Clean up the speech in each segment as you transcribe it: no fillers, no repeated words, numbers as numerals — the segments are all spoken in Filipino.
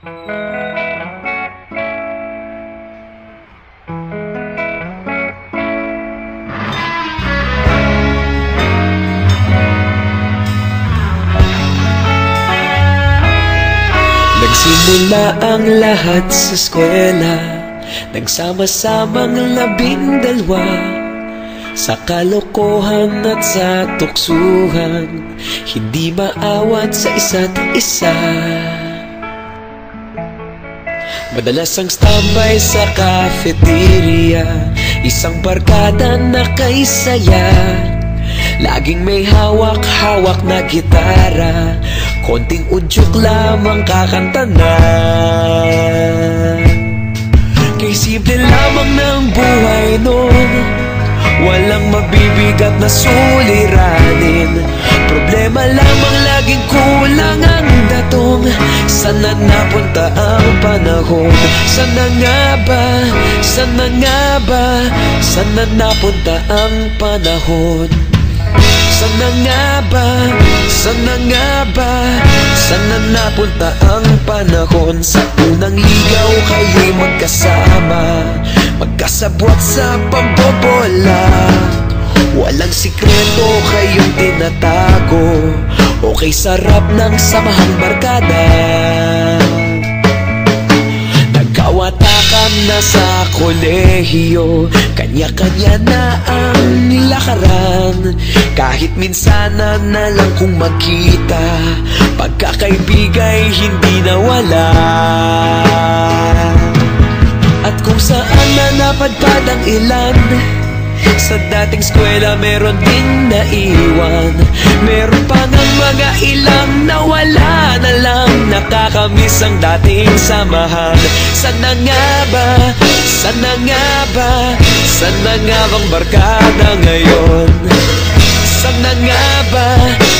Nagsimula ang lahat sa eskwela, nagsama-samang 12 sa kalokohan at sa tuksuhan, hindi maawat sa isa't isa. Madalas ang standby sa cafeteria, isang barkada na kay saya. Laging may hawak-hawak na gitara, konting udyok lamang kakanta na. Kay simple lamang ng buhay noon, walang mabibigat na suliranin. Problema lamang laging kulang ang datong. Sana napunta ang panahon? Sana nga ba? Sana nga ba? Sana napunta ang panahon? Sana nga ba? Sana nga ba? Sana napunta ang panahon? Sa unang ligaw kayo'y magkasama, magkasabwat sa pambobola. Walang sikreto kayong tinatago, okay sarap ng samahang barkada. Nagkawatakan na sa kolehiyo, kanya-kanya na ang nilakaran. Kahit minsanan na lang kung magkita, pagkakaibigay hindi nawala. At kung saan na napadpad ang ilan, sa dating eskwela meron ding naiwan. Meron pa ng mga ilang nawala na lang, nakakamiss ang dating samahan. Sana nga ba? Sana nga ba? Sana nga bang barkada ngayon? Sana nga ba?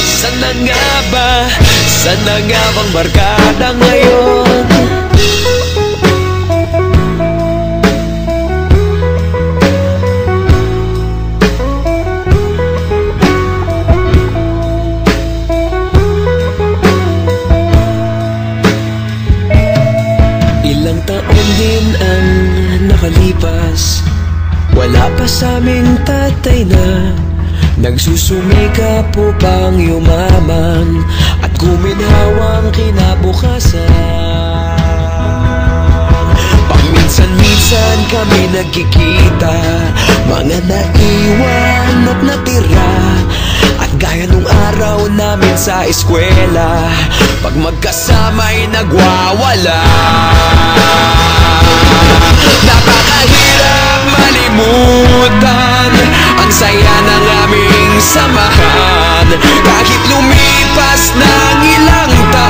Sana nga ba? Sana nga bang barkada ngayon? Ilang taon din ang nakalipas, wala pa sa aming tatay na nagsusumikap upang yumaman at guminhawang kinabukasan. Paminsan-minsan kami nagkikita, mga naiwan at natira. At gaya nung araw namin sa eskwela, pag magkasama'y nagwawala. Napakahirap malimutan ang saya ng aming samahan. Kahit lumipas ng ilang taon,